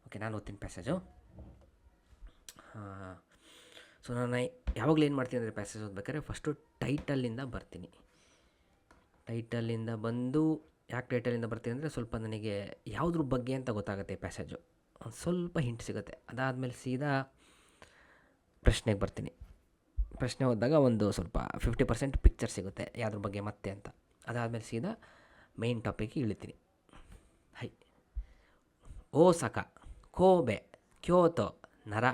Okay, ನಾನು ಓದ್ತೀನಿ passage. So ನಾನು ಯಾವಾಗಲೂ ಏನು ಮಾಡ್ತೀನಿ ಅಂದರೆ ಪ್ಯಾಸೇಜ್ ಓದ್ಬೇಕಾದ್ರೆ ಫಸ್ಟು ಟೈಟಲಿಂದ ಬರ್ತೀನಿ. ಟೈಟಲಿಂದ ಬಂದು ಯಾಕೆ ಟೈಟಲಿಂದ ಬರ್ತೀನಿ ಅಂದರೆ ಸ್ವಲ್ಪ ನನಗೆ ಯಾವುದ್ರ ಬಗ್ಗೆ ಅಂತ ಗೊತ್ತಾಗುತ್ತೆ ಪ್ಯಾಸೇಜು, ಒಂದು ಸ್ವಲ್ಪ ಹಿಂಟ್ ಸಿಗುತ್ತೆ. ಅದಾದಮೇಲೆ ಸೀದಾ ಪ್ರಶ್ನೆಗೆ ಬರ್ತೀನಿ. ಪ್ರಶ್ನೆ ಓದಿದಾಗ ಒಂದು ಸ್ವಲ್ಪ 50% ಪಿಕ್ಚರ್ ಸಿಗುತ್ತೆ ಯಾವುದ್ರ ಬಗ್ಗೆ ಮತ್ತೆ ಅಂತ. ಅದಾದಮೇಲೆ ಸೀದಾ ಮೇಯ್ನ್ ಟಾಪಿಕ್ಗೆ ಇಳಿತೀನಿ. ಹೈ, ಓಸಾಕ, ಕೋಬೆ, ಕ್ಯೋತೋ, ನರ.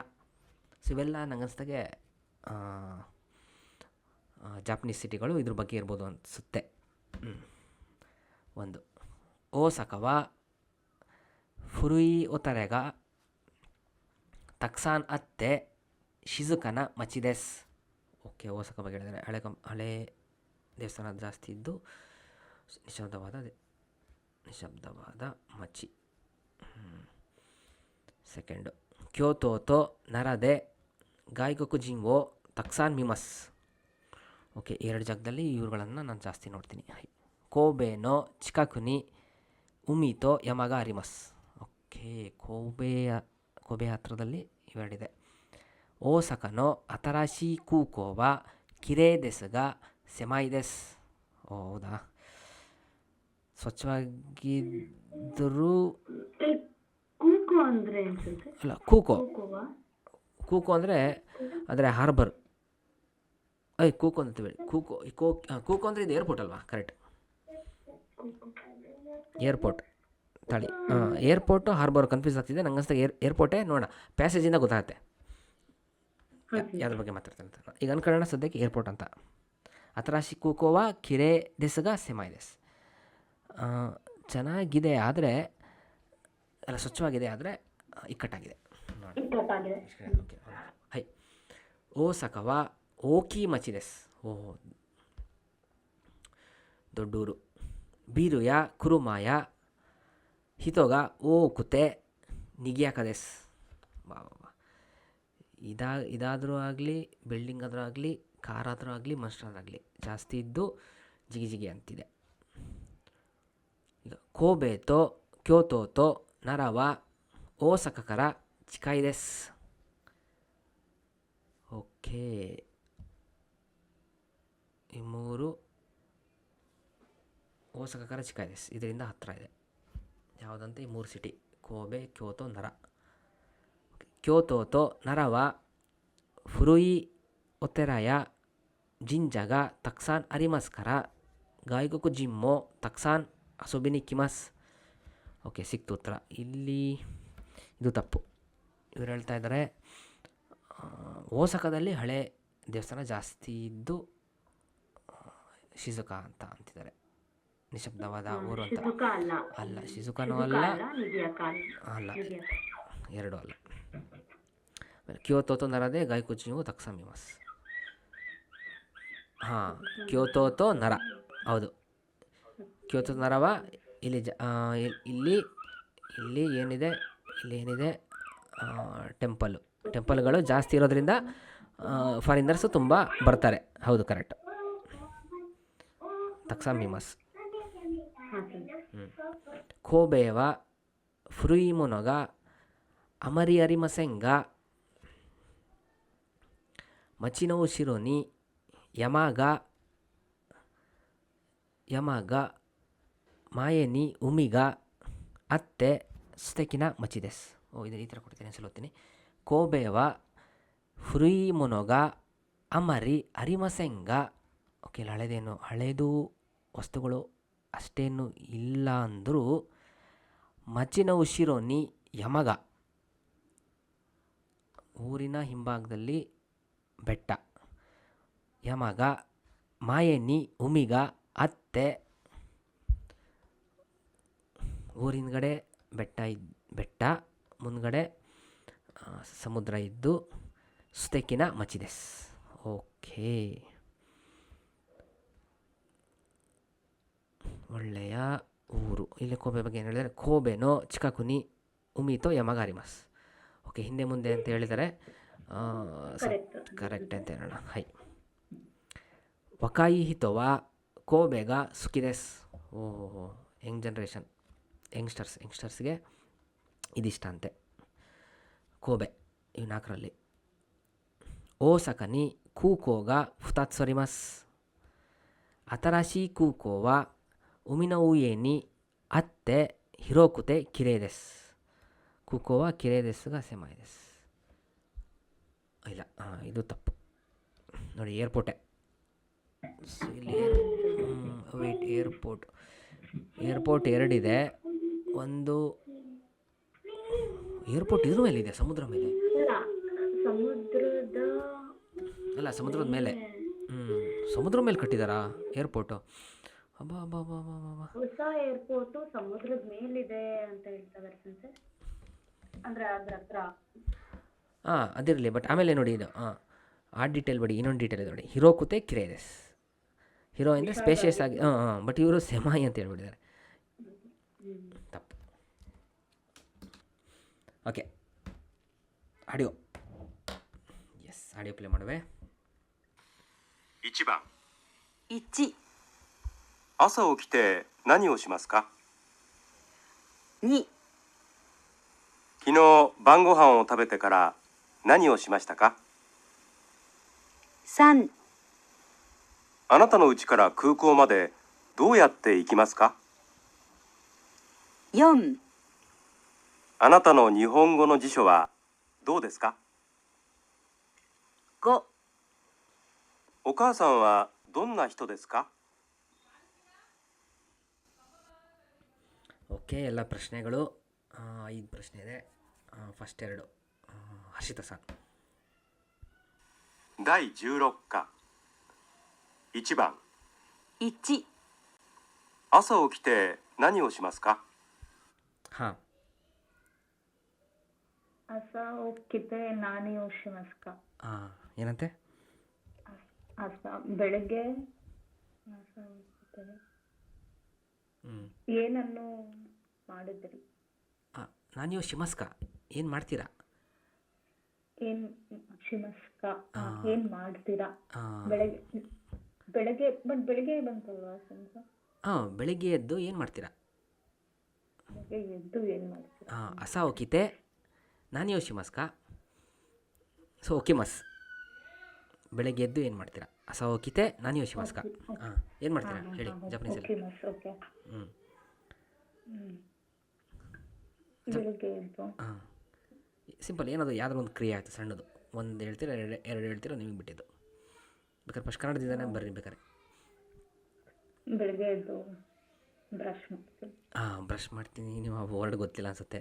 ಸೊ ಇವೆಲ್ಲ ನಂಗೆ ಅನಿಸ್ದಾಗೆ ಜಾಪನೀಸ್ ಸಿಟಿಗಳು ಇದ್ರ ಬಗ್ಗೆ ಇರ್ಬೋದು ಅನಿಸುತ್ತೆ. ಒಂದು ಓಸಾಕವ ಫುರುಯಿ ಒತರೆಗ ತಕ್ಸಾನ್ ಅತ್ತೆ ಶಿಜುಕನ ಮಚಿದೆಸ್. ಓಕೆ, ಓಸಾಕ ಬಗ್ಗೆ ಹೇಳಿದರೆ ಹಳೆ ದೇವಸ್ಥಾನ ಜಾಸ್ತಿ ಇದ್ದು ನಿಶಬ್ದವಾದ ಮಚಿ. ಸೆಕೆಂಡು ಕ್ಯೋತೋತೋ ನರದೆ ಗಾಯ್ಗೊಕು ಜಿಂವೋ ತಕ್ಸಾನ್ ಮಿಮಸ್. ಓಕೆ, 2 ಜಾಗದಲ್ಲಿ ಇವುಗಳನ್ನು ನಾನು ಜಾಸ್ತಿ ನೋಡ್ತೀನಿ. ಕೋಬೆನೋ ಚಿಕಾಕುನಿ ಉಮಿತೋ ಯಮಗ ಅರಿಮಸ್. ಓಕೆ, ಕೋಬೆ ಹತ್ರದಲ್ಲಿ ಇವೆರಡಿದೆ. ಓಸಕನೋ ಅತರಾಶಿ ಕೂಕೋವ ಕಿರೇ ದೆಸ್ಗ ಸೆಮಾಯಿದೆಸ್. ಓ ಹೌದಾ, ಸ್ವಚ್ಛವಾಗಿದ್ದರೂ ಅಲ್ಲ, ಕೂಕೋ ಅಂದರೆ ಹಾರ್ಬರ್. ಕೂಕೋ ಅಂತೀವಿ. ಕೂಕೋ ಅಂದರೆ ಇದು ಏರ್ಪೋರ್ಟ್ ಅಲ್ವಾ? ಕರೆಕ್ಟ್, ಏರ್ಪೋರ್ಟ್ ತಳಿ. ಏರ್ಪೋರ್ಟು ಹಾರ್ಬರ್ ಕನ್ಫ್ಯೂಸ್ ಆಗ್ತಿದೆ ನಂಗೆ ಅನ್ಸ್ತಾ. ಏರ್ಪೋರ್ಟೇ ನೋಡೋಣ, ಪ್ಯಾಸೇಜಿಂದ ಗೊತ್ತಾಗುತ್ತೆ ಯಾವ್ದ್ರ ಬಗ್ಗೆ ಮಾತಾಡ್ತಾರೆ ಅಂತ. ಈಗ ಅನ್ಕೊಳ್ಳೋಣ ಸದ್ಯಕ್ಕೆ ಏರ್ಪೋರ್ಟ್ ಅಂತ. ಅತರಾಶಿ ಕೂಕೋವಾ ಕಿರೇ ದೆಸ್ಗ ಸೆಮಾಯಿದೆಸ್. ಚೆನ್ನಾಗಿದೆ ಆದರೆ ಅಲ್ಲ, ಸ್ವಚ್ಛವಾಗಿದೆ ಆದರೆ ಇಕ್ಕಟ್ಟಾಗಿದೆ. ಓಕೆ, ಹೈ. ಓಸಕವ ಓಕಿ ಮಚಿದೆಸ್. ಓಹೋ, ದೊಡ್ಡೂರು. ಬೀರುಯ ಕುರುಮಾಯ ಹಿತೋಗ ಓ ಕುತೆ ನಿಗಿಯಾಕದೆಸ್. ಬಾ ಇದಾದರೂ ಆಗಲಿ, ಬಿಲ್ಡಿಂಗ್ ಆದರೂ ಆಗಲಿ, ಕಾರ್ ಆದರೂ ಆಗಲಿ, ಮನುಷ್ಯರಾಗಲಿ ಜಾಸ್ತಿ ಇದ್ದು ಜಿಗಿ ಜಿಗಿ ಅಂತಿದೆ. ಈಗ ಕೋಬೆತೋ ಕ್ಯೋತೋತೋ ನರವ ಓಸಕಕರ ಚಿಕಾಯಿದೆಸ್. ಓಕೆ, ಈ 3 ಓಸಕಕರ ಚಿಕಾಯಿದೆಸ್ ಇದರಿಂದ ಹತ್ತಿರ ಇದೆ. ಯಾವುದಂತೆ ಈ 3 ಸಿಟಿ: ಕೋಬೆ, ಕ್ಯೋತೋ, ನರ. ಕ್ಯೋತೋತೋ ನರವ ಫುರುಯಿ ಒತೆರಾಯ ಜಿಂಜಾಗ ತಕ್ಸಾನ್ ಅರಿಮಸ್ಕರ ಗಾಯ್ಗೊಕು ಜಿಮ್ಮೋ ತಕ್ಸಾನ್ ಅಸೊಬಿನಿ ಕಿಮಸ್. ಓಕೆ, ಸಿಕ್ತು ಉತ್ತರ. ಇಲ್ಲಿ ಇದು ತಪ್ಪು. ಇವ್ರು ಹೇಳ್ತಾ ಇದ್ದಾರೆ ಓಸಕದಲ್ಲಿ ಹಳೆ ದೇವಸ್ಥಾನ ಜಾಸ್ತಿ ಇದ್ದು ಶಿಜುಕ ಅಂತ ಅಂತಿದ್ದಾರೆ. ನಿಶಬ್ದವಾದ ಊರು ಅಂತ. ಅಲ್ಲ, ಶಿಜುಕನೂ ಅಲ್ಲ, ಎರಡೂ ಅಲ್ಲ. ಕ್ಯೋತೋತೋ ನರದೆ ಗಾಯ್ಕೊಜಿವು ತಕ್ಸಾಮಿಮಸ್. ಹಾಂ, ಕ್ಯೋತೋತೋ ನರ ಹೌದು. ಕ್ಯೋತೋ ನರವ ಇಲ್ಲಿ ಇಲ್ಲಿ ಏನಿದೆ, ಟೆಂಪಲ್ಗಳು ಜಾಸ್ತಿ ಇರೋದ್ರಿಂದ ಫಾರಿನರ್ಸು ತುಂಬ ಬರ್ತಾರೆ. ಹೌದು, ಕರೆಕ್ಟ್. ತಕ್ಸಾಮಿಮಸ್. ಕೋಬೆವ ಫ್ರುಯಿಮೊನೊಗ ಅಮರಿ ಅರಿಮಸೆಂಗ ಮಚಿನೋ ಶಿರೋನಿ ಯಮಾಗ ಮಾಯೆನಿ ಉಮಿಗ ಅತ್ತೆ ಸುತೆಕಿನ ಮಚಿದೆಸ್. ಈ ಥರ ಕೊಡ್ತೀನಿ, ಹೆಸರು ಓದ್ತೀನಿ. ಕೋಬೆವ ಫ್ರುಯಿಮೊನೊಗ ಅಮರಿ ಅರಿಮಸೆಂಗ. ಓಕೆ, ಹಳೇದು ವಸ್ತುಗಳು ಅಷ್ಟೇನು ಇಲ್ಲ ಅಂದರೂ ಮಚಿನ ಉಶಿರೋನಿ ಯಮಗ, ಊರಿನ ಹಿಂಭಾಗದಲ್ಲಿ ಬೆಟ್ಟ. ಯಮಗ ಮಾಯೆನಿ ಉಮಿಗ ಅತ್ತೆ, ಊರಿಂದಗಡೆ ಬೆಟ್ಟ ಮುಂದ್ಗಡೆ ಸಮುದ್ರ ಇದ್ದು ಸುತೆಕಿನ ಮಚಿದೆಸ್. ಓಕೆ, ಒಳ್ಳೆಯ ಊರು. ಇಲ್ಲಿ ಕೋಬೆ ಬಗ್ಗೆ ಏನು ಹೇಳಿದರೆ, ಕೋಬೆನೋ ಚಿಕಾಕುನಿ ಉಮಿತೋ ಯಮಗ ಅರಿಮಸ್. ಓಕೆ, ಹಿಂದೆ ಮುಂದೆ ಅಂತ ಹೇಳಿದರೆ ಕರೆಕ್ಟ್ ಅಂತ ಹೇಳೋಣ. ಹೈ. ವಕಾಯಿ ಹಿತೋವಾ ಕೋಬೆಗ ಸುಕಿದೆಸ್. ಓಹೋ, ಯಂಗ್ಸ್ಟರ್ಸ್ಗೆ ಇದಿಷ್ಟ ಅಂತೆ. ಕೋಬೆ. ಇವು 4ರಲ್ಲಿ. ಓಸಾಕ ನಿ ಕೂಕೋ ಗ 2つあります。新しい空港は海の上にあって広くて綺麗です。空港は綺麗ですが狭いです。ಇಲ್ಲ, ಇದು ತಪ್ಪು ನೋಡಿ. ಏರ್ಪೋರ್ಟೇ. ಇಲ್ಲಿ ವೇಟ್, ಏರ್ಪೋರ್ಟ್ ಎರಡಿದೆ. ಒಂದು ಏರ್ಪೋರ್ಟ್ ಇದ್ರ ಮೇಲೆ ಇದೆ, ಸಮುದ್ರ ಮೇಲೆ ಅಲ್ಲ, ಸಮುದ್ರದ ಮೇಲೆ. ಸಮುದ್ರ ಮೇಲೆ ಕಟ್ಟಿದಾರಾ ಏರ್ಪೋರ್ಟು? ಹಬ್ಬ ಹಬ್ಬ ಹಬ್ಬ ಹಬ್ಬ. ಹೊಸ ಏರ್ಪೋರ್ಟ್ ಸಮುದ್ರದ ಮೇಲಿದೆ ಅಂತ ಹೇಳ್ತಾರೆ ಸರ್. ಅಂದ್ರೆ ಅದ್ರ ಹತ್ರ. ಅದಿರಲಿ, ಬಟ್ ಆಮೇಲೆ ನೋಡಿ ಇದು ಆ ಡೀಟೇಲ್ ಬಿಡಿ, ಇನ್ನೊಂದು ಡೀಟೇಲ್ ಇದೆ ನೋಡಿ. ಹಿರೋಕುತೆ ಕಿರೇದೆಸ್. ಹಿರೋ ಅಂದರೆ ಸ್ಪೇಷಿಯಸ್ ಆಗಿ, ಬಟ್ ಇವರು ಸೆಮಾಯಿ ಅಂತ ಹೇಳ್ಬಿಟ್ಟಿದ್ದಾರೆ. ತಪ್ಪು. Okay, audio. Yes, audio play ಮಾಡುವೆ. 1番1、朝起きて何をしますか？ 2、昨日晩ご飯を食べてから何をしましたか？ 3、あなたの家から空港までどうやって行きますか？ 4、あなたの日本語の辞書はどうですか？ 5、お母さんはどんな人ですか？ ಓಕೆ, ಎಲ್ಲ ಪ್ರಶ್ನೆಗಳು 5 ಪ್ರಶ್ನೆ ಇದೆ. ಫಸ್ಟ್ 2 ಹರ್ಷಿತಾさん. 第16課1番1、朝起きて何をしますか？ ಹಾಂ, ಅಸ ಹೋಗ್ತಿದ್ದೆ ನಾನು ಯೋಶಿಮಸ್ಕ. ಏನಂತೆ? ಅಸ ಬೆಳಗ್ಗೆ ಅಸ ಹೋಗ್ತಿದ್ದೆ. ಏನನ್ನು ಮಾಡಿದ್ರಿ? ನಾನು ಶಿಮಸ್ಕ, ಏನು ಮಾಡ್ತೀರಾ? ಏನ್ ಶಿಮಸ್ಕ, ಏನ್ ಮಾಡ್ತೀರಾ? ಬೆಳಗ್ಗೆ ಬಟ್ ಬೆಳಗ್ಗೆ ಬಂತಲ್ವಾ ಸಂಜೆ? ಬೆಳಿಗ್ಗೆ ಎದ್ದು ಏನು ಮಾಡ್ತೀರಾ? ಬೆಳಗ್ಗೆ ಎದ್ದು ಏನ್ ಮಾಡ್ತೀರಾ? ಅಸ ಓಕಿತೆ ನಾನು ಯೋಶಿಮಸ್ಕ. ಸೊ ಓಕಿಮಸ್. ಬೆಳಗ್ಗೆ ಎದ್ದು ಏನು ಮಾಡ್ತೀರಾ? ಅಸ ಓಕಿತೆ ನಾನು ಯೋಶಿಮಸ್ಕ. ಏನು ಮಾಡ್ತೀರಾ ಹೇಳಿ ಜಪನೀಸಲ್ಲಿ. ಬೆಳಗ್ಗೆ ಎದ್ದು ಸಿಂಪಲ್, ಏನದು ಯಾವ್ದಾರು ಒಂದು ಕ್ರಿಯೆ ಆಯಿತು ಸಣ್ಣದು. ಒಂದು ಹೇಳ್ತೀರಾ, ಎರಡು ಹೇಳ್ತೀರಾ, ನಿಮಗೆ ಬಿಟ್ಟಿದ್ದು. ಬೇಕಾದ್ರೆ ಫಸ್ಟ್ ಕನ್ನಡದಿಂದನೇ ಬರ್ರಿ ಬೇಕಾರೆ. ಬೆಳಗ್ಗೆ ಎದ್ದು ಬ್ರಷ್ ಮಾಡ್ತೀನಿ. ಬ್ರಷ್ ಮಾಡ್ತೀನಿ. ನೀವು ಆ ವರ್ಡ್ ಗೊತ್ತಿಲ್ಲ ಅನಿಸುತ್ತೆ,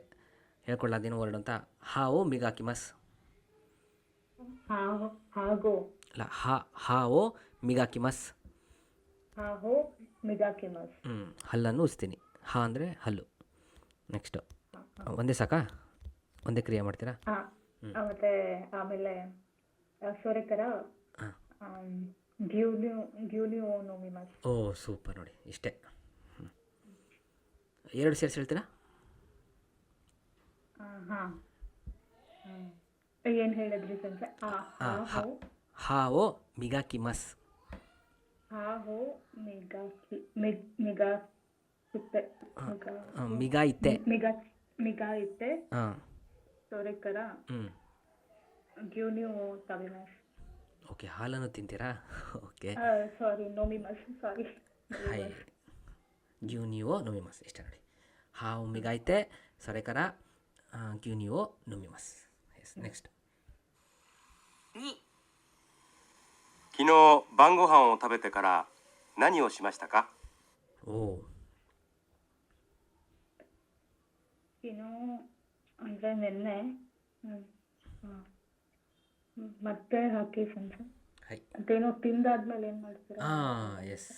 ಹೇಳ್ಕೊಳ್ಳೋದೇನು ವರ್ಡ್ ಅಂತ. ಹಾವು ಮಿಗಾಕಿಮಸ್. ಹಾಗೋ ಅಲ್ಲ, ಹಾವೋ ಮಿಗಾಕಿಮಸ್. ಹಾಗೋ ಮಿಗಾಕಿಮಸ್. ಹಲ್ಲನ್ನು ಉಜ್ತೀನಿ. ಹಾ ಅಂದರೆ ಹಲ್ಲು. ನೆಕ್ಸ್ಟು ಒಂದೇ ಸಾಕಾ? ಒಂದೇ ಕ್ರಿಯೆ ಮಾಡ್ತೀರಾ? ಮತ್ತೆ ಆಮೇಲೆ ಸೋರೆಕರ ಗ್ಯೂನಿಯೋನೋಮಿಮಸ್. ಓ ಸೂಪರ್, ನೋಡಿ ಇಷ್ಟೇ. 2 ಸೇರಿಸಿ ಹೇಳ್ತೀರಾ? ಏನು ಹೇಳಿದ್ರಿ ಸಂಜೆ? ಹಾವೋ ಮಿಗಾಕಿಮಸ್. ಹಾವೋ ಮಿಗಾಯಿತೆ. ಸೋರೆಕರ ಗ್ಯೂನಿಯೋ ತವಿಮಸ್. ಓಕೆ, ಹಾಲನ್ನು ತಿಂತೀರಾ? ಓಕೆ, ಸಾರಿ ನೋಮಿಮಸ್, ಸಾರಿ. ಹಾಯ್, ಗ್ಯೂನಿಯೋ ನೋಮಿಮಸ್ ಇಷ್ಟ ನೋಡಿ. ಹಾವು ಮಿಗಾಯಿತೆ, ಸೊರೆಕರ ಗ್ಯೂನಿಯೋ ನೋಮಿಮಸ್. ಎಸ್, ನೆಕ್ಸ್ಟ್ 2、昨日晩ご飯を食べてから何をしましたか？ ಓ, ಅಂದರೆ ನಿನ್ನೆ ಮತ್ತೆ ಹಾಕಿ ಸಂಜೆ ಹೈ. ಅದೇನೋ ತಿಂದಾದ್ಮೇಲೆ ಏನು ಮಾಡ್ತೀರಾ? ಎಸ್,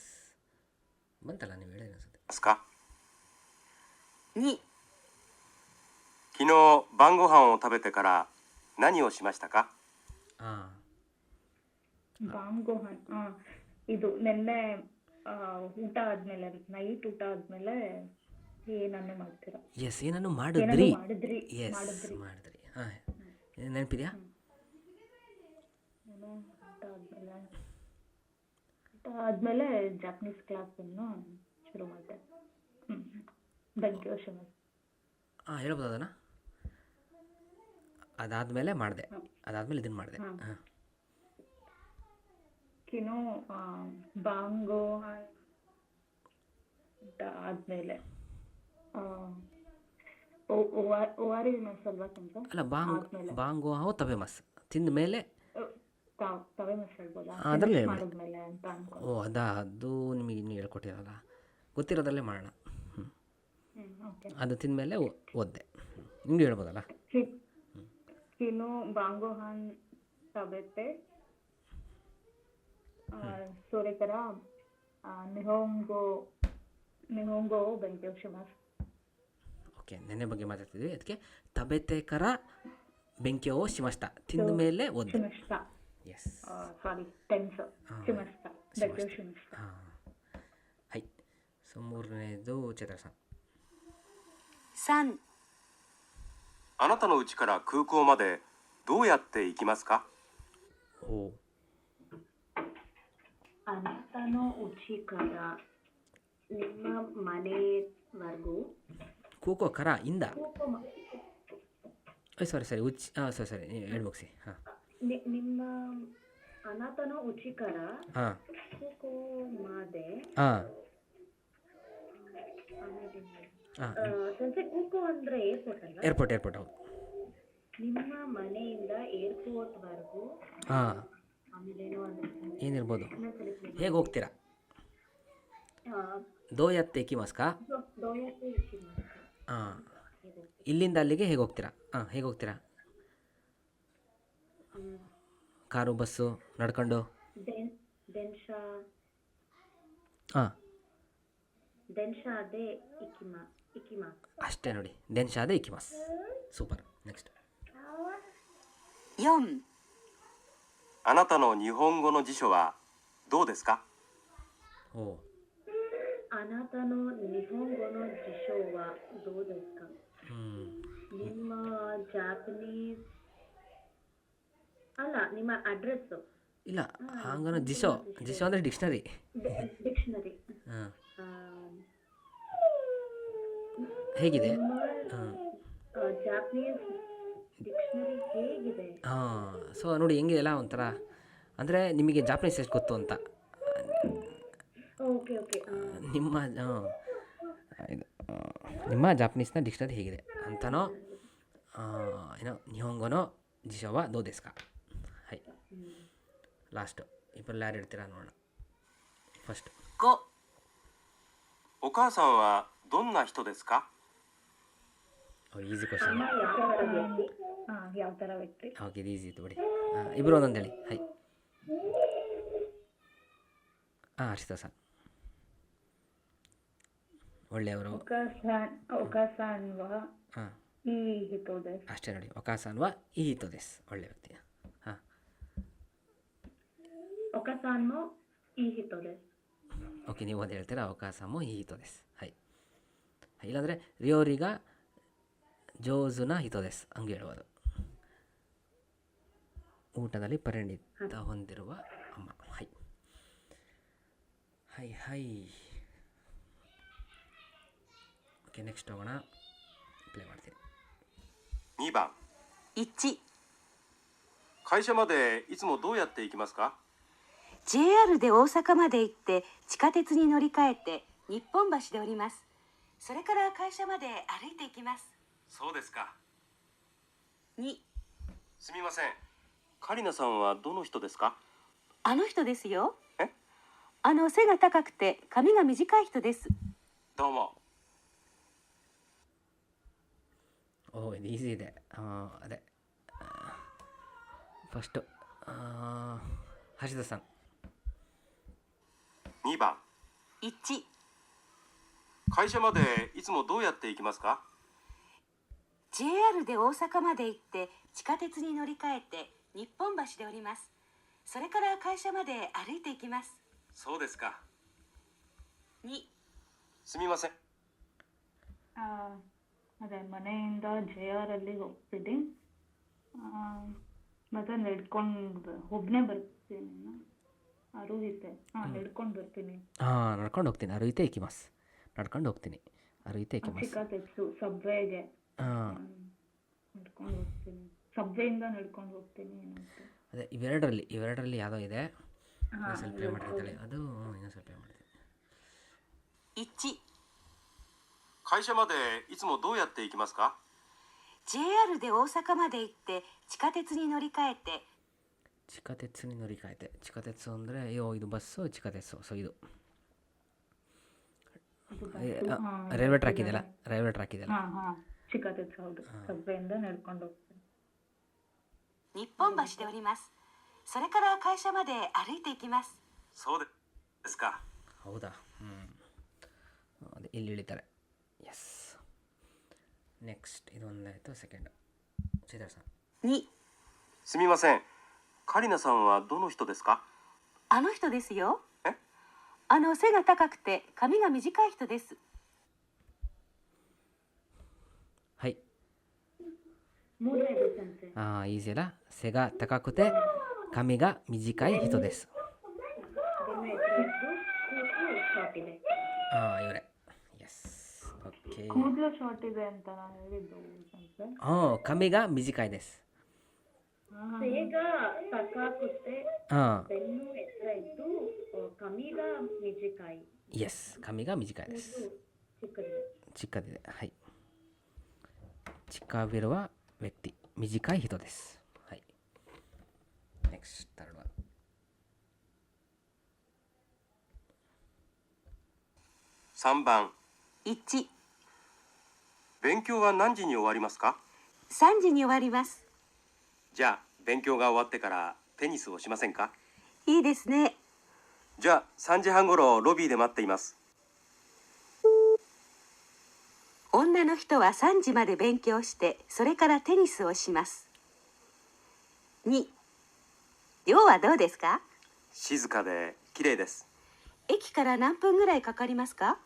ಬಂತಲ್ಲ, ನೀವು ಹೇಳಿ ಅನಿಸುತ್ತೆ. ますか？ 2、昨日晩ご飯を食べてから何をしましたか？ ಬಾಂಗೋಹನ್. ಇದು ನಿನ್ನೆ ಊಟ ಆದ್ಮೇಲೆ, ನೈಟ್ ಊಟ ಆದ್ಮೇಲೆ ಏನನ್ನು ಮಾಡ್ತೀರಾ? ಎಸ್, ಏನನ್ನು ಮಾಡಿದ್ರಿ. ಮಾಡಿದ್ರಿ. ಹಾಂ, ನೆನಪಿದೆಯಾ? ಊಟ ಆದ್ಮೇಲೆ ಜಾಪನೀಸ್ ಕ್ಲಾಸನ್ನು ಶುರು ಮಾಡಿದೆ. ಹೇಳ್ಬೋದು ಅದನ್ನು? ಅದಾದಮೇಲೆ ಮಾಡಿದೆ, ಅದಾದಮೇಲೆ ಇದನ್ನು ಮಾಡಿದೆ. ಹಾಂ. ಹಾಂ. ಕಿನೋ ಬಾಂಗೋ ಆದಮೇಲೆ ಓವಾರಿಮಸ್ ಅಲ್ವಾ ಸೆನ್ಸರ್? ಅಲ್ಲ, ಆದ್ಮೇಲೆ. ಬಾಂಗೋ ಹಾವು ತವೆ ಮಸ್ ತಿಂದ ಮೇಲೆ. ತವೆ ಮಸ್ ಹೇಳ್ಬೋದಾ? ಅದರಲ್ಲೇ Finish ಹೇಳಿ. ಮಾಡಿದ್ಮೇಲೆ ಅಂತ ಅನ್ಕೊಂಡು. ಓ ಅದು ನಿಮಗೆ ಇನ್ನೂ ಹೇಳ್ಕೊಟ್ಟಿರಲ್ಲ, ಗೊತ್ತಿರೋದ್ರಲ್ಲೇ ಮಾಡೋಣ. ಓಕೆ. ಅದು ತಿಂದಮೇಲೆ ಓದ್ದೆ. ನಿಮ್ಗೆ ಹೇಳ್ಬೋದಲ್ಲ. ಕಿನೋ ಬಾಂಗೋಹಾನ್ ತಬೆತೆ ಸೋರೆಕರ ನಿಹೋಂಗೋ ಬೆಂಕಿಯೋಶಿಮಸ್. ಓಕೆ, ನೆನ್ನೆ ಬಗ್ಗೆ ಮಾತಾಡ್ತಿದ್ವಿ, ಅದಕ್ಕೆ ತಬೆತೆಕರ ಬೆಂಕಿಯೋ ಶಿಮಷ್ಟ ತಿಂದ ಮೇಲೆ ಓದ್ದೆ. ಶಿಮಸ್ತ. ಎಸ್. ಸಾರಿ, ಟೆನ್ಸ್. ಶಿಮಸ್ತ ಬೆಂಕಿಯೋಶಿಮಸ್. ಹಾಂ. ಹೈ. ಸೊ ಮೂರನೇದು ಚೈತ್ರ ಸರ್. 3、あなたの家から空港までどうやって行きますか？ ಓ, ಅನಂತನೋ ಉಚಿಕರ ನಿಮ್ಮ ಮನೆವರೆಗೂ ಕೂಕೋ ಕರ ಇಂದ. ಸಾರಿ ಸರಿ ಹೇಳಿ ಮುಗಿಸಿ. ಹಾಂ. ನಿಮ್ಮ ಅನಾಥನೋ ಉಚಿಕರ ಹಾಂ. ಕೂಕೋ ಮಾದೆ. ಹಾಂ. ಹಾಂ. ಸಂಸೆ ಕೂಕೋ ಅಂದ್ರೆ ಏರ್ಪೋರ್ಟ್ ಅಲ್ಲ? ಏರ್ಪೋರ್ಟ್ ಹೌದು. ನಿಮ್ಮ ಮನೆಯಿಂದ ಏರ್ಪೋರ್ಟ್ವರೆಗೂ. ಹಾಂ. ಆಮೇಲೆ ಏನೋ ಅಂದ್ರೆ ಏನಿರ್ಬೋದು, ಇನ್ನೊಂದ್ಸಲಿ ಹೇಗೆ ಹೋಗ್ತೀರಾ? ದೋಯತ್ತೆ ಕಿಮಸ್ಕಾ. ದೋಯಕ್ಕೆ ಹಾಂ. ಇಲ್ಲಿಂದ ಅಲ್ಲಿಗೆ ಹೇಗೆ ಹೋಗ್ತೀರಾ? ಹಾಂ, ಹೇಗೆ ಹೋಗ್ತೀರಾ? ಕಾರು, ಬಸ್ಸು, ನಡ್ಕೊಂಡು? ದೆನ್ಶಾ ಹಾಂ, ಅದೇ ಇಕಿಮಾ. ಅಷ್ಟೇ ನೋಡಿ, ದೆನ್ಶಾದೆ ಇಕಿಮಸ್. ಸೂಪರ್. ನೆಕ್ಸ್ಟ್. 4、あなたの日本語の辞書はどうですか？ ಓ, あなたの日本語の辞書はどうですか? ನಿಮ್ಮ ಜಾಪನೀಸ್ ಅಲ್ಲ, ನಿಮ್ಮ ಅಡ್ರೆಸ್ಸು. ಇಲ್ಲ, ಹಂಗನ ಜಿಶೋ ಅಂದರೆ ಡಿಕ್ಷನರಿ. ಡಿಕ್ಷನರಿ. ಹಾಂ. ಹೇಗಿದೆ? ಹಾಂ. ಜಾಪನೀಸ್ ಡಿಕ್ಷನರಿ ಹೇಗಿದೆ? ಹಾಂ. ಸೊ ನೋಡಿ ಹೆಂಗೆ ಎಲ್ಲ ಒಂಥರ, ಅಂದರೆ ನಿಮಗೆ ಜಾಪನೀಸ್ ಎಷ್ಟು ಗೊತ್ತು ಅಂತ. ಓಕೆ. ನಿಮ್ಮ ಇದು ನಿಮ್ಮ ಜಾಪನೀಸ್ನ ಡಿಕ್ಷನರಿ ಹೇಗಿದೆ ಅಂತನೋ, ಏನೋ ನಿಹೊಂಗೊನೋ ಜಿಶೋವ ದೋ ದೇಸ್ಕ. ಹೈ. ಲಾಸ್ಟು ಇಬ್ಬರಲ್ಲಿ ಯಾರು ಹೇಳ್ತೀರಾ ನೋಡೋಣ. ಫಸ್ಟ್. 5、お母さんはどんな人ですか？ easy question. ಯಾವ ಥರ ವ್ಯಕ್ತಿ? ಓಕೆ, ಇದು ಈಸಿ ಇತ್ತು ಬಿಡಿ. ಇಬ್ಬರು ಒಂದೊಂದು ಹೇಳಿ. ಹೈ. ಹರ್ಷಿತಾ ಸರ್ ಒಳ್ಳೆಯವರು. ಹಾಂ, ಅಷ್ಟೇ ನೋಡಿ. ಒಕಾಸಾನ್ವಾ ಈ ಹಿತೋದೆಸ್, ಒಳ್ಳೆ ವ್ಯಕ್ತಿ. ಹಾಂ. ಓಕೆ, ನೀವು ಒಂದು ಹೇಳ್ತೀರಾ, ಅವಕಾಶಮೋ ಈ ಹಿತೋದೆಸ್. ಹೈ. ಇಲ್ಲಾಂದರೆ ರಿಯೋರಿಗ ಜೋಜುನ ಹಿತೋದೆಸ್ ಹಂಗೆ ಹೇಳ್ಬೋದು. ಊಟದಲ್ಲಿ ಪರಿಣಿತ ಹೊಂದಿರುವ ಅಮ್ಮ. ಹೈ. ಓಕೆ, ನೆಕ್ಸ್ಟ್ ಹೋಗೋಣ. ಪ್ಲೇ ಮಾಡ್ತೀನಿ. 2番、 1、会社までいつもどうやって行きますか？ JR で大阪まで行って地下鉄に乗り換えて日本橋で降ります。それから会社まで歩いて行きます。そうですか。 2、すみません、カリナさんはどの人ですか？あの人ですよ。え？背が高くて髪が短い人です。どうも。ಓ, ಇದು ಈಸಿ ಇದೆ. ಅದೇ ಫಸ್ಟು ಹರ್ಷಿತಾ ಸರ್. 2番、 1、会社までいつもどうやって行きますか？ JR で大阪まで行って地下鉄に乗り換えて日本橋で降ります。それから会社まで歩いて行きます。そうですか。 2、すみません。 ಅದೇ ಮನೆಯಿಂದ JR ಅಲ್ಲಿ ಹೋಗ್ತೀನಿ, ಮತ್ತೆ ನಡ್ಕೊಂಡು ಒಬ್ಬನೇ ಬರ್ತೀನಿ. ಅರುಹಿತೆ. ನಡ್ಕೊಂಡು ಬರ್ತೀನಿ. ನಡ್ಕೊಂಡು ಹೋಗ್ತೀನಿ. ಅರುಹಿತೆ ಇಕಿಮಸ್. ನಡ್ಕೊಂಡು ಹೋಗ್ತೀನಿ. ಅರುಹಿತೆ ಇಕಿಮಸ್. ಚಿಕ್ಕ ತೆಕ್ಸು ಸಬ್ವೇಗೆ ಹಾಂ. ನಡ್ಕೊಂಡು ಹೋಗ್ತೀನಿ. ಸಬ್ವೆಯಿಂದ ನಡ್ಕೊಂಡು ಹೋಗ್ತೀನಿ ಏನಂತ. ಅದೇ ಇವೆರಡರಲ್ಲಿ ಯಾವುದೋ ಇದೆ. ಹಾಂ ಇನ್ನೊಂದ್ಸಲ ಪ್ಲೇ ಮಾಡ್ತಿದ್ದಾಳೆ ಅದು. ಇನ್ನೊಂದ್ಸಲ ಪ್ಲೇ ಮಾಡ್ತೀನಿ. 1、会社までいつもどうやって行きますか？ JR で大阪まで行って地下鉄に乗り換えて、 地下鉄に乗り換えて。地下鉄ಅಂದರೆ ಇದು ಬಸ್ಸು, ಚಿಕ್ಕ ತೆಸ್ಸು. ಸೊ ಇದು ರೈಲ್ವೆ ಟ್ರ್ಯಾಕ್ ಇದೆಯಲ್ಲ, ರೈಲ್ವೆ ಟ್ರ್ಯಾಕ್ ಇದೆಯಲ್ಲ. ಹಾಂ ಹಾಂ ಚಿಕ್ಕ ತೆತ್ತು ಹೌದು. ಸಬ್ವೆಯಿಂದ ನಡ್ಕೊಂಡು ಹೋಗ್ತೀನಿ. 日本橋で降ります。それから会社まで歩いて行きます。 そうですか。 ಹೌದಾ? ಅದೇ ಇಲ್ಲಿ ಇಳಿತಾರೆ. ಎಸ್. ನೆಕ್ಸ್ಟ್ ಇದು ಒಂದಾಯಿತು. Second ಚೈತ್ರさん。 2、すみません。カリナさんはどの人ですか？あの人ですよ。え？背が高くて髪が短い人です。はい。ಮೂರನೇದು sense. いいぜら。背が高くて髪が短い人です。 ಬೆನ್ನು ಎತ್ತರದ್ದು, ಕೂದಲು ಶಾರ್ಟ್ ಇದೆ. ಇವರೇ. ಎಸ್. ಓಕೆ. ಕೂದಲು ಶಾರ್ಟ್ ಇದೆ ಅಂತ ನಾನು ಹೇಳಿದ್ದು ಸೆನ್ಸೆ. ಕಮ್ಮಿಗ ಮಿಜಿಕಾಯ್ ದೆಸ್. ಬೇಗ ತಕ್ಕಾಕುತ್ತೆ, ಹಾಂ. ಬೆನ್ನು ಎತ್ತರ ಇದ್ದು ಕಮೀಗ ಮಿಜಿಕಾಯಿ. ಎಸ್, ಕಮ್ಮಿಗ ಮಿಜಿಕಾಯ್ ದೆಸ್. ಚಿಕ್ಕದಿದೆ. ಚಿಕ್ಕದಿದೆ. ಹೈ. ಚಿಕ್ಕವಿರುವ ವ್ಯಕ್ತಿ ಮಿಜಿಕಾಯ್ ಹಿತೋ ದೆಸ್. ಹೈ. Next third one. 3番。 1、勉強は何時に終わりますか？ 3時に終わります。 じゃあ勉強が終わってからテニスをしませんか？ いいですね。 じゃあ3時半ごろロビーで待っています。 女の人は3時まで勉強してそれからテニスをします。 2、寮はどうですか？ 静かで綺麗です。 駅から何分ぐらいかかりますか？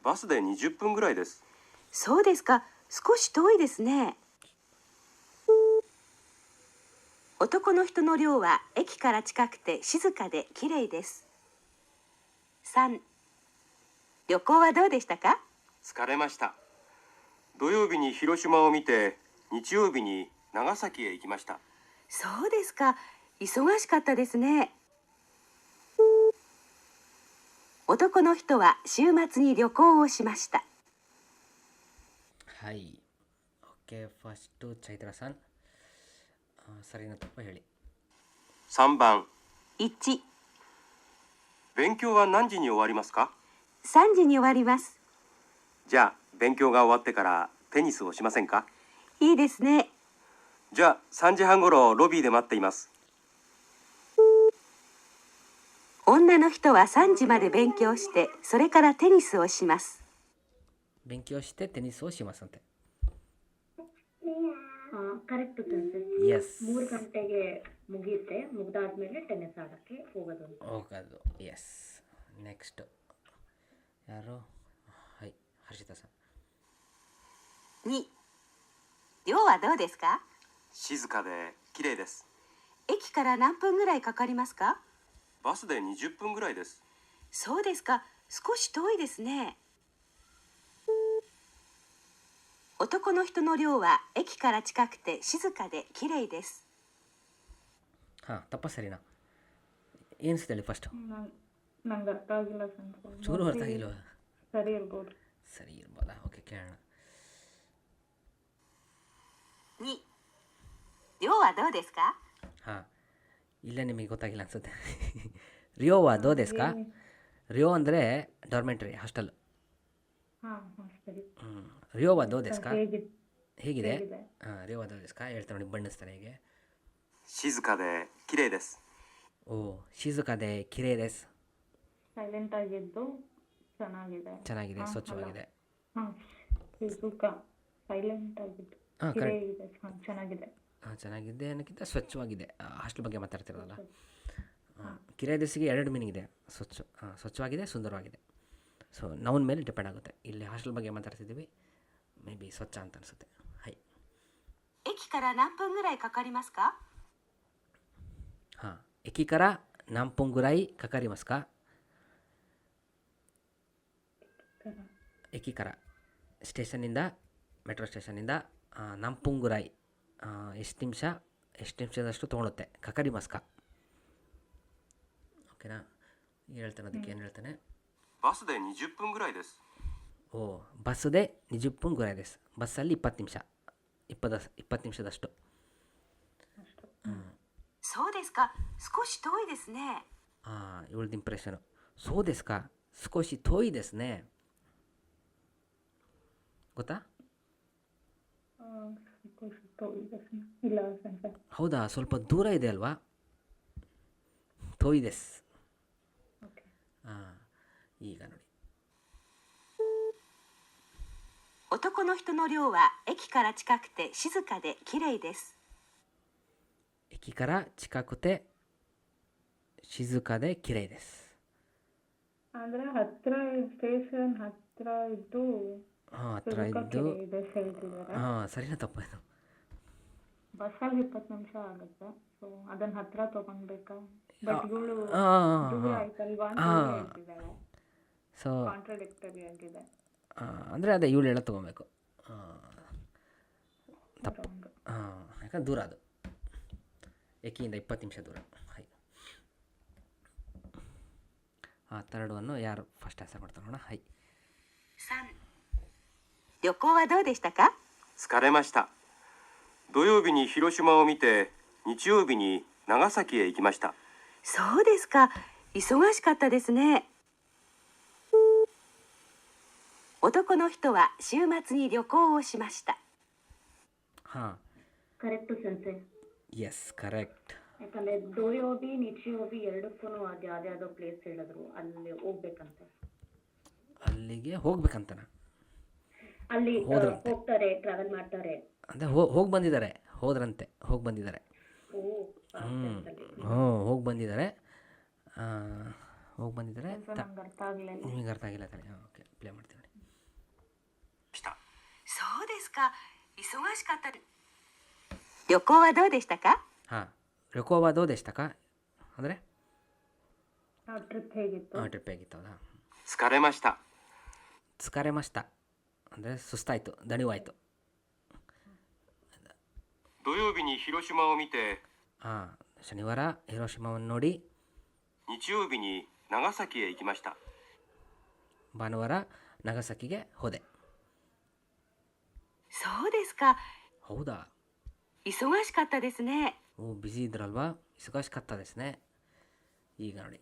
バスで20分ぐらいです。 そうですか、少し遠いですね。 男の人の寮は駅から近くて静かで綺麗です。 3、旅行はどうでしたか？ 疲れました。土曜日に広島を見て日曜日に長崎へ行きました。 そうですか、忙しかったですね。 男の人は週末に旅行をしました。 はい。ಓಕೆ, ಫಸ್ಟು ಚೈತ್ರさん. ಸರಿನಾ ತಪ್ಪ ಹೇಳಿ. 3番。 1、勉強は何時に終わりますか？ 3時に終わります。 じゃあ勉強が終わってからテニスをしませんか？ いいですね。 じゃあ3時半ごろロビーで待っています。 女の人は3時まで勉強してそれからテニスをします。 勉強してテニスをしますಅಂತೆ. Correct census. ಎಸ್. 3 ಗಂಟೆಗೆ ಮುಗಿಯುತ್ತೆ, ಮುಗ್ದಾದ್ಮೇಲೆ ಟೆನ್ನಿಸ್ ಆಡೋಕ್ಕೆ ಹೋಗೋದು. ಹೋಗೋದು. ಎಸ್. ನೆಕ್ಸ್ಟ್ ಯಾರು? ಹೈ, ಹರ್ಷಿತಾさん. 2、寮はどうですか？ 静かで綺麗です。 駅から何分ぐらいかかりますか？ バスで20分ぐらいです。 そうですか、少し遠いですね。 男の人の寮は駅から近くて静かで綺麗です。 ಹಾಂ, ತಪ್ಪ ಸರಿನಾ? ಏನು ಹೇಳಿ ಫಸ್ಟು. ನಂಗೆ ಅರ್ಥ ಆಗಿಲ್ಲ ಸೆನ್ಸಸ್. ಚೂರು ಅರ್ಥ ಆಗಿಲ್ವಾ? ಸರಿ ಇರ್ಬೋದು. ಸರಿ ಇರ್ಬೋದಾ? ಓಕೆ, ಕೇಳೋಣ. 2、寮はどうですか？ ಹಾಂ, ಇಲ್ಲೇ ನಿಮಗೆ ಗೊತ್ತಾಗಿಲ್ಲ ಅನ್ಸುತ್ತೆ. ರಿಯೋವಾ ದೋ ದೇಸ್ ಕಾ? ರಿಯೋ ಅಂದರೆ ಡಾರ್ಮೆಂಟ್ರಿ, ಹಾಸ್ಟೆಲ್. ಹಾಂ ಹಾಂ ಸರಿ. ರಿಯೋವಾ ದೋ ದೇಸ್ ಕಾ? ಹೇಗಿದೆ? ಹೇಗಿದೆ? ಹಾಂ, ರಿಯೋವಾ ದೋ ದೇಸ್ ಕಾ ಹೇಳ್ತಾರೆ ನೋಡಿ, ಬಣ್ಣಿಸ್ತಾರೆ ಹೇಗೆ. 静かで綺麗です。 ಓ, ಶಿಜುಕಾದೆ ಕಿರೇ ದೇಸ್. ಸೈಲೆಂಟ್ ಆಗಿದ್ದು ಚೆನ್ನಾಗಿದೆ. ಚೆನ್ನಾಗಿದೆ, ಸ್ವಚ್ಛವಾಗಿದೆ. ಹಾಂ, ಶಿಜುಕ ಸೈಲೆಂಟ್ ಆಗಿದ್ದು ಹಾಂ, ಕರೆಕ್ಟ್. ಇದೆ. ಹಾಂ, ಚೆನ್ನಾಗಿದೆ. ಹಾಂ, ಚೆನ್ನಾಗಿದೆ ಅನ್ನೋಕ್ಕಿಂತ ಸ್ವಚ್ಛವಾಗಿದೆ. ಹಾಸ್ಟೆಲ್ ಬಗ್ಗೆ ಮಾತಾಡ್ತಿರೋದಲ್ಲ. ಕಿರೇ ದೇಸಿಗೆ 2 ಮೀನಿಂಗ್ ಇದೆ. ಸ್ವಚ್ಛವಾಗಿದೆ, ಸುಂದರವಾಗಿದೆ. ಸೊ ನೌನ್ ಮೇಲೆ ಡಿಪೆಂಡ್ ಆಗುತ್ತೆ. ಇಲ್ಲಿ ಹಾಸ್ಟೆಲ್ ಬಗ್ಗೆ ಮಾತಾಡ್ತಿದ್ದೀವಿ, ಮೇ ಬಿ ಸ್ವಚ್ಛ ಅಂತ ಅನಿಸುತ್ತೆ. ಹೈ. 駅から何分ぐらいかかりますか？ ಹಾಂ, ಎಕಿಕರ ನಾಂಪುಂಗುರೈ ಕಕಾರಿ ಮಸ್ಕಾ? ಎಕಿಕರ ಸ್ಟೇಷನ್ನಿಂದ, ಮೆಟ್ರೋ ಸ್ಟೇಷನ್ನಿಂದ ನಾಂಪುಂಗುರೈ ಎಷ್ಟು ನಿಮಿಷದಷ್ಟು ತೊಗೊಳುತ್ತೆ ಕಕರಿ ಮಸ್ಕ. ಓಕೆನಾ, ಈಗ ಹೇಳ್ತಾನೆ, ಅದಕ್ಕೆ ಏನು ಹೇಳ್ತಾನೆ, バスで20分ぐらいです。 ಓ ಬಸ್ಸದೇ 20分ぐらいです. ಬಸ್ಸಲ್ಲಿ 20 ನಿಮಿಷ, 20 ನಿಮಿಷದಷ್ಟು. そうですか、少し遠いですね。ಇವಳ್ದು ಇಂಪ್ರೆಷನು. ಸೋ ದೇಸ್ ಕಾ ಸ್ಕೋಶಿ ಥೋಯಿ ದೇಸ್ ನೇ. ಗೊತ್ತಾ? ಇಲ್ಲ ಸೆನ್ಸರ್. ಹೌದಾ, ಸ್ವಲ್ಪ ದೂರ ಇದೆ ಅಲ್ವಾ? ಥೋಯಿ ದೇಸ್. ಓಕೆ. ಈಗ ನೋಡಿ, 男の人の寮は駅から近くて静かで綺麗です。 駅から近くて静かで綺麗です. ಅಂದ್ರೆ ಹತ್ರ ಸ್ಟೇಷನ್ ಹತ್ರ ಇದ್ದು ಹತ್ರ ಇದ್ದು. ಹೇಳ್ತಿದ್ದಾರೆ. ಸರಿನಾ ತಪ್ಪ ಇದು? ಬಸ್ಸಲ್ಲಿ 20 ನಿಮಿಷ ಆಗುತ್ತೆ. ಸೊ ಅದನ್ನ ಹತ್ರ ತಗೊಂಡ್ಬೇಕಾ? ಬಟ್ ಇವಳು ದೂರ ಆಯ್ತಲ್ವಾ ಅಂತ ಹೇಳ್ತಿದ್ದಾಳೆ. ಸೊ ಕಾಂಟ್ರಡಿಕ್ಟರಿ ಆಗಿದೆ. ಅಂದರೆ ಅದೇ ಇವಳು ಹೇಳೋ ತೊಗೊಬೇಕು. ತಪ್ಪು. ಯಾಕಂದ್ರೆ ದೂರ ಅದು, ಏಕಿಯಿಂದ 20 ನಿಮಿಷ ದೂರ. ಹೈ. ಥರ್ಡ್ ಒನ್ನು ಯಾರು ಫಸ್ಟ್ ಆನ್ಸರ್ ಮಾಡ್ತಾರೆ ನೋಡೋಣ. ಹೈ. 3. 旅行はどうでしたか？疲れました。土曜日に広島を見て、日曜日に長崎へ行きました。そうですか、忙しかったですね。男の人は週末に旅行をしました。 ಕರೆಕ್ಟ್ ಸೆನ್ಸೆ. Yes correct. ಯಾಕಂದ್ರೆ ದೋಯೋಬಿ ನಿಚಿಯೋಬಿ ಎರಡಕ್ಕೂ ಅದು ಯಾವ್ದಾವುದೋ ಪ್ಲೇಸ್ ಹೇಳಿದ್ರು, ಅಲ್ಲಿ ಹೋಗ್ಬೇಕಂತೆ. ಅಲ್ಲಿಗೆ ಹೋಗ್ಬೇಕಂತನ? ಅಲ್ಲಿ ಹೋಗ್ತಾರೆ, ಟ್ರಾವೆಲ್ ಮಾಡ್ತಾರೆ. ಅಂದರೆ ಹೋಗಿ ಬಂದಿದ್ದಾರೆ, ಹೋದ್ರಂತೆ, ಹೋಗಿ ಬಂದಿದ್ದಾರೆ. ಹೋಗಿ ಬಂದಿದ್ದಾರೆ. ಹೋಗಿ ಬಂದಿದ್ದಾರೆ. ನಿಮಗೆ ಅರ್ಥ ಆಗಿಲ್ಲ ತಾನೆ? ಓಕೆ, ಪ್ಲೇ ಮಾಡ್ತೀನಿ. そうですか、忙しかった。旅行はどうでしたか？旅行はどうでしたかಅಂದರೆ ಟ್ರಿಪ್ ಹೇಗಿತ್ತು? ಟ್ರಿಪ್ ಹೇಗಿತ್ತು. ಹೌದಾ? 疲れました。疲れましたಅಂದರೆ ಸುಸ್ತಾಯಿತು, ದಣಿವಾಯಿತು. 土曜日に広島を見て、ಶನಿವಾರ ಹಿರೋಶಿಮಾವನ್ನು ನೋಡಿ, 日曜日に長崎へ行きました。 ಭಾನುವಾರ ನಾಗಸಾಕಿಗೆ ಹೋದೆ. そうですか、 ಹೌದಾ? 忙しかったですね。ಬ್ಯುಸಿ ಇದ್ರಲ್ವಾ,忙しかったですね. ಈಗ ನೋಡಿ,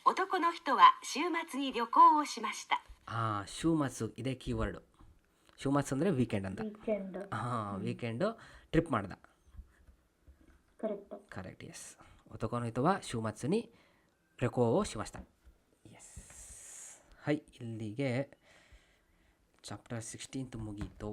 男の人は週末に旅行をしました。週末ಇದೇ ಕೀವರ್ಡು.週末ಅಂದರೆ ವೀಕೆಂಡ್ ಅಂತ. ವೀಕೆಂಡು ಟ್ರಿಪ್ ಮಾಡ್ದ. Correct, yes. 男の人は週末に旅行をしました. ಎಸ್. ಹೈ, ಇಲ್ಲಿಗೆ ಚಾಪ್ಟರ್ 16 ಮುಗೀತು.